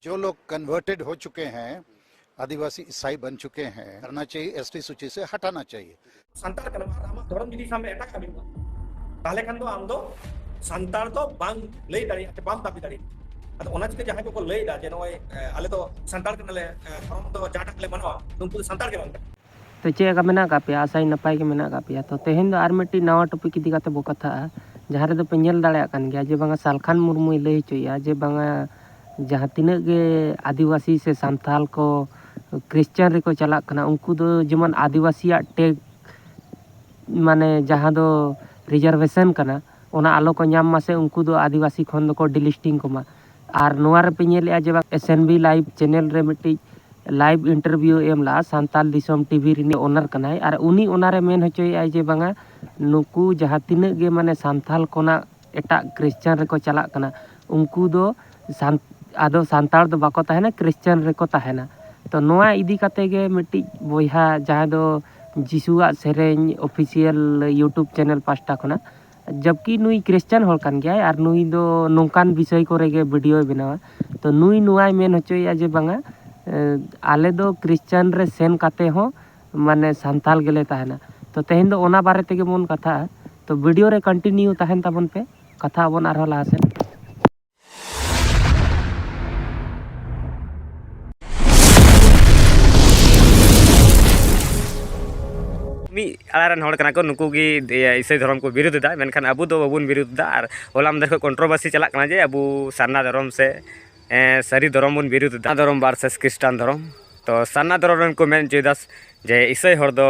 जो लोग कन्वर्टेड हो चुके हैं, आदिवासी ईसाई बन चुके हैं, करना चाहिए, एसटी सूची से हटाना चाहिए। संतार कना आम धर्म जुदी सामने एटा कमी ताले खान दो आम दो संतार तो बांग लई दाड़ी ते बाम दाबी दाड़ी अद ओना चिके जहां को लई दा जे नय आले तो संतार कनाले धर्म तो जाटा ले मनवा तुमको संतार के बांग तो चे का मेना का पे आशा नपाय के मेना का पे तो तेहेन दो आर मिट्टी नवा टॉपिक इदी काते बो कथा जहां रे दो पे नेल दाड़े कान गया जे बांगा सालखान मुर्मू लई होचोया जे बांगा जहां तिना गे आदिवासी से सांथाल को क्रिश्चियन रे को चला कना उनको दो जेमन आदिवासी टेग माने जहां दो रिजर्वेशन कना ओना आलो को नाम मासे उनको दो आदिवासी खन दो को डिलिस्टिंग को मा और नोआ रे पे नेल जे एसएनबी लाइव चैनल रे मिट्टी live interview एमला Santal दिसम TV Rini owner कनाय और उनी ओनारे मेन होचोय जे बांगा नुकू जहां तिना गे माने सांथाल कोना एटा क्रिश्चियन रे को चला कना उनको दो आदो सांताल दो बाको ताहेना क्रिश्चियन रे को ताहेना तो नोआ इदी काते गे मिट्टी बोयहा जहां दो जिसुआ सेरेंज ऑफिशियल यूट्यूब चैनल पास्टा खना जबकि नुई क्रिश्चियन होल कान गया और नुई दो नोंकान विषय करे गे वीडियो बनावा तो नुई नुआय मेन होचोया जे बांगा आले दो क्रिश्चियन रे सेन काते हो माने सांताल गेले ताहेना तो तेहेन दो ओना बारे तेगे बोन कथा तो वीडियो रे कंटिन्यू ताहेन ताबन पे कथा बोन आरो लाहा से आलारन हड़ कना को नुकु की ईसाई धर्म को विरोध दा मेनखान अबु दो बाबुन विरोध दा और होलाम दर को कंट्रोवर्सी चला कना जे अबु सारना धर्म से सारी धर्म बन विरोध दा धर्म वर्सेस क्रिश्चियन धर्म तो सारना धर्म को मेन चेदास जे ईसाई हड़ दो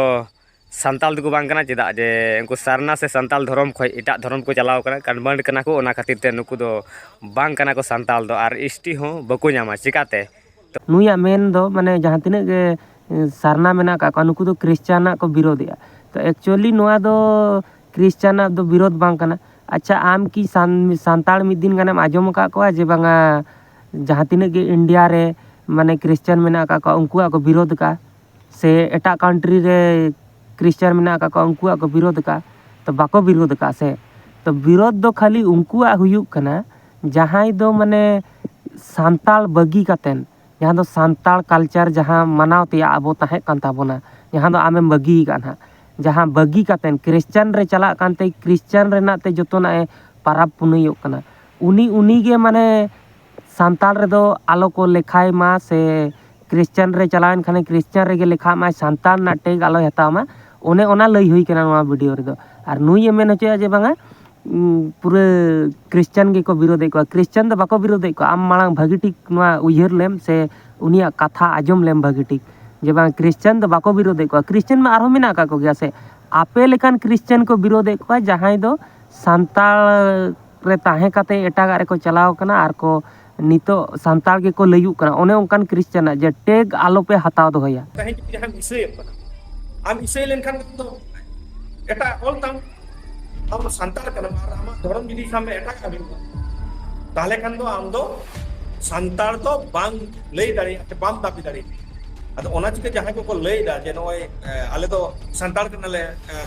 सांताल दो बांग कना चेदा जे उनको सारना से सांताल धर्म खय एटा धर्म को चलाव कना कन्वर्ट कना को ओना खातिर ते नुकु दो बांग कना को सांताल दो और एसटी हो बको नामा चिकाते तो नुया मेन दो माने जहां तिना गे सारना मेना का नुकु दो क्रिश्चियन को विरोध तो एक्चुअली नोआ दो क्रिश्चियन दो विरोध बांग कना अच्छा आम की सांताल मिद दिन गानेम आजम का को जे बांगा जहां तिना गे इंडिया रे माने क्रिश्चियन मेना का उनको को विरोध का से एटा कंट्री रे क्रिश्चियन मेना का उनको को विरोध का तो बाको विरोध का से तो विरोध दो खाली उनको हुयुक कना जहां दो माने सांताल बगी कातेन जहां दो सांताल कल्चर जहां मनाव ते आबो ताहे कान ताबोना जहां दो आमेम बगी काना जहां बगी कातेन क्रिश्चियन रे चला कानते क्रिश्चियन रे नाते जतोना ए पाराब पुनैयो कना उनी गे माने सांताल रे दो आलो को लेखाय मा से क्रिश्चियन रे चलावन खाने क्रिश्चियन रे गे लेखा मा सांताल ना टेग आलो हताव मा ओने ओना लई हुई कना नोआ वीडियो रे दो और नुई मेन होचया जे बांगा पूरे क्रिश्चियन के को विरोध को क्रिश्चियन दो बाको विरोध को आम मांग भागी ठीक नोआ उयहर लेम से उनिया कथा आजम लेम भागी ठीक जे बांग क्रिश्चियन दो बाको विरोध को क्रिश्चियन में आरो मेना का को गया से आपे लेकान क्रिश्चियन को विरोध को जहां दो सांताल रे ताहे काते एटागा रे को चलाव कना आर को नितो सांताल के को लयु कना ओने उनकान क्रिश्चियन जे टेग आलो पे हताव दो होया कहीं जहां इसे आम इसे लेन खान तो एटा ऑल तम हम संतार कना आम धर्म जुदी सामने एटा कमी ताले खान दो आम दो संतार तो बांग लई दाड़ी ते बाम दाबी दाड़ी अद ओना चिके जहां को लई दा जे नय आले तो संताल कनाले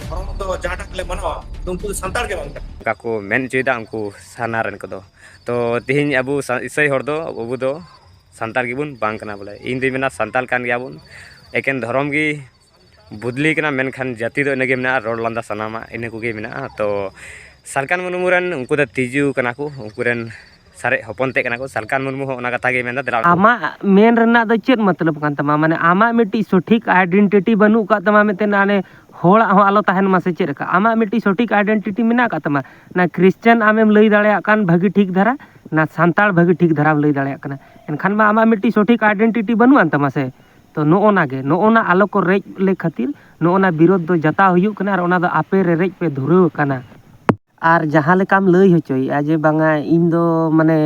धर्म तो जाटा ले मनवा तुमको संताल के बांग का को मेन चेदा उनको सानारन को दो तो तिहिन अबु ईसाई हड़ दो अबु दो सांताल गिबुन बांग कना बोले इन दी मेना सांताल कान गयाबुन एकेन धर्म गी बुदली कना मेनखान जाति दो इनगे मेना रोड लांदा सनामा इने कोगे मेना तो सालकान मुर्मुरन उनको द तिजु कना को उनकुरन सारे हपनते कना को सालकान मुर्मु हो ओना कथा गे मेनदा दरा आमा मेन रना दो चेत मतलब कान तमा माने आमा मिट्टी सठिक आइडेंटिटी बनु का तमा मेते नाने होड़ा हो आलो ताहेन मासे चेत का आमा मिट्टी सठिक आइडेंटिटी मेना का तमा ना क्रिश्चियन आमेम लई दाड़े कान भागी ठीक धरा ना सांताल भागी ठीक धरा लई दाड़े कना एनखान मा आमा मिट्टी सठिक आइडेंटिटी बनु आन तमा से तो नोना गे नोना आलो को रेज ले खातिर नोना विरोध दो जता हुयुक कना और ओना दो आपे रे रेज पे धुरु कना और जहां लेकाम लई होचोया जे बांगा इन दो माने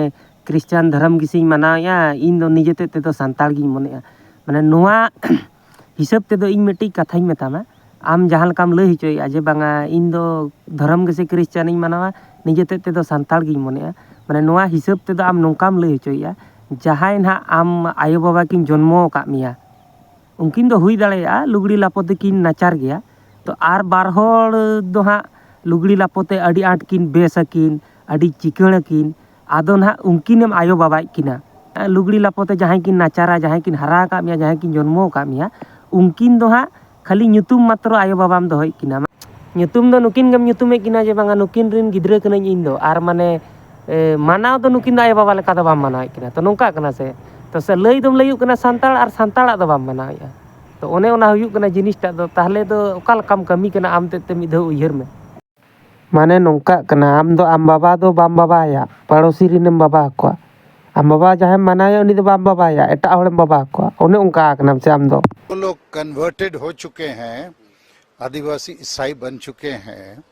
क्रिश्चियन धर्म गिसिं मनाया इन दो निजेते ते दो सांताल गिं मनेया माने नोआ हिसाब ते दो इन मिट्टी कथाई मेतामा आम जहां लेकाम लई होचोया जे बांगा इन दो धर्म गिसे क्रिश्चियन इन मनावा निजेते ते दो सांताल गिं मनेया माने नोआ हिसाब ते दो आम नोंकाम लई होचोया जहां ना आम आयो बाबा किन जन्मो का मिया उनकिन दो हुई दाड़ेया लुगड़ी लापोते किन नाचार गया तो आर बार होड़ दो हां लुगड़ी लापोते अड़ी आट किन बेसकिन अड़ी चिकण किन आदो ना उनकिनेम आयो बाबा किना लुगड़ी लापोते जहाँ की नाचारा जहाँ की हरा का मिया जहाँ की जन्मो का मिया उनकिन दो हाँ खाली nyutum मात्र आयो बाबाम दो किना nyutum दो नुकिन गम nyutume किना जे बांगा नुकिन रिन गिद्रे कने इन दो आर माने मानाव दो नुकिन दो आयो बाबा लेका दो बाम मानाव किना तो नोंका कना से तो से लई दम लईउ कना सांताल आर सांताला दो बाम मानाव या तो ओने ओना हुयुक कना जिनिसटा दो ताहले दो ओका लकाम कमी कना आम ते मिद धौ उयहर में माने नोंका कना आम दो आम बाबा दो बाम बाबा या पड़ोसी रिनेम बाबा को आम बाबा जहाँ मनाया उन्हीं दो बाम बाबा या एटा होड़म बाबा को ओने उनका आकनाम से आम दो वो लोग कन्वर्टेड हो चुके हैं, आदिवासी ईसाई बन चुके हैं,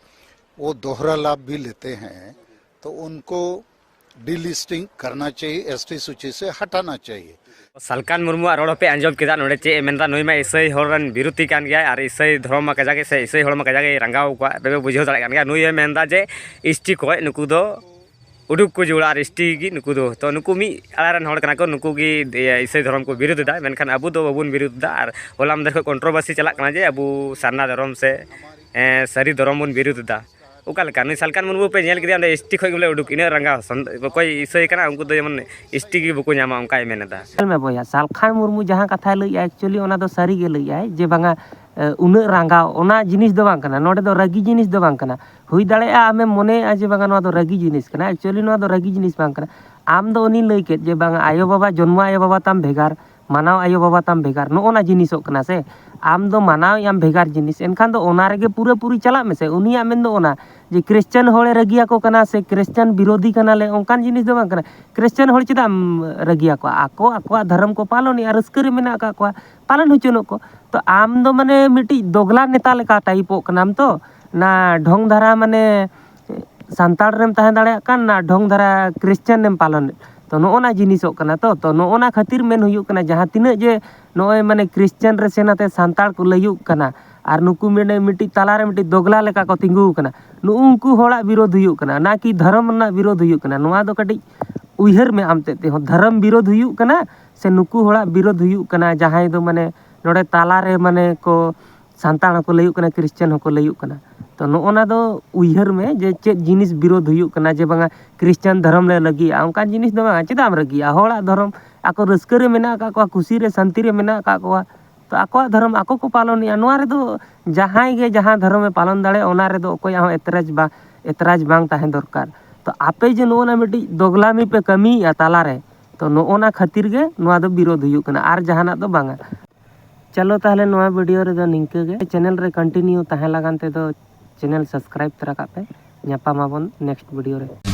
वो दोहरा लाभ भी लेते हैं, तो उनको डिलिस्टिंग करना चाहिए, एसटी सूची से हटाना चाहिए। सालकान मुर्मू रोड पे आंजम केदा नोडे चे मेनदा नोई मा ईसाई होरन विरोधी कान गया और ईसाई धर्म मा कजाके से ईसाई होड़ मा कजाके रंगाव को बेबे बुझाव दाड़े कान गया नोई मेनदा जे एसटी को नुकु दो उडुक को जुड़ा और एसटी की नुकु दो तो नुकु मी आलारन होड़ कना को नुकु की ईसाई धर्म को विरोध दा मेनखान अबु दो बाबुन विरोध दा और होला मदर को कंट्रोवर्सी चला कना जे अबु सारना धर्म से सारी धर्म बुन विरोध दा ओका लेका नुई सालकान मुर्मू पे नेल किदिया एसटी खय बोले उडुक इना रंगा कोई ईसाई कना उनको दो जेमन एसटी की बको नामा उनका मेनदा में बोया सालखान मुर्मू जहाँ कथा लई एक्चुअली ओना दो सारी गे लई आय जे बांगा उना रंगा ओना जिनिस दो बांग कना नोडे दो रगी जिनिस दो बांग कना हुई दाड़े आमे मोने आ जे बांगा नोआ दो रगी जिनिस कना एक्चुअली नोआ दो रगी जिनिस बांग कना आम दो उनी लई के जे बांगा आयो बाबा जन्म आयो बाबा ताम भेगार मानाव आयो बाबा ताम भेगार नो ओना जिनिसो कना से आम दो मानाव याम भेगार जिनिस एनखान दो ओना रेगे पूरा पूरी चला में से उनिया मेन दो ओना जे क्रिश्चियन होड़े रगिया को कना से क्रिश्चियन विरोधी कना ले ओंकान जिनिस दो बांग कना क्रिश्चियन होड़ चिदा रगिया को आको आको धर्म को पालन या रस्कर मेना का को पालन होचनो को तो आम दो माने मिटी दोगला नेता लेका टाइपो कनाम तो ना ढोंग धारा माने सांताल रेम ताहे दाड़े कान ना ढोंग धारा क्रिश्चियन नेम पालन तो नोना जिनिसो कना तो नोना खातिर मेन हुयुक कना जहाँ तिना जे नोय माने क्रिश्चियन रे सेनाते सांताल को लयुक कना और नुकु मेने मिटी तालारे मिटी दोगला लेका को तिंगु कना नु उनको होड़ा विरोध हुयुक कना ना कि धर्म ना विरोध हुयुक कना नोआ दो कटी उयहर में आमते ते धर्म विरोध हुयुक कना से नुकु होड़ा विरोध हुयुक कना जहां दो माने नोडे तालारे माने को सांताल को लयुक कना क्रिश्चियन को लयुक कना तो नोना दो उयहर में जे चेत जिनिस विरोध हुयुक कना जे बांगा क्रिश्चियन धर्म ले लगी उनका जिनिस दो बांगा चेदाम रगी होड़ा धर्म आको रस्कर रे मेना का को खुशी रे शांति रे मेना का को तो आको धर्म आको को पालन या नोआ रे दो जहां गे जहां धर्म में पालन दाड़े ओना रे दो कोई एतराज बांग ताहे दरकार तो आपे जे नोना मिटी दोगलामी पे कमी या ताला रे तो नोना खातिर गे नोआ दो विरोध हुयुक कना आर जहाना दो बांगा चलो ताहले नोआ वीडियो रे दो निंके गे चैनल रे कंटिन्यू ताहे लगान ते दो चैनल सब्सक्राइब तरा का पे ᱧᱟᱯᱟᱢ ᱟᱵᱚᱱ नेक्स्ट वीडियो रे।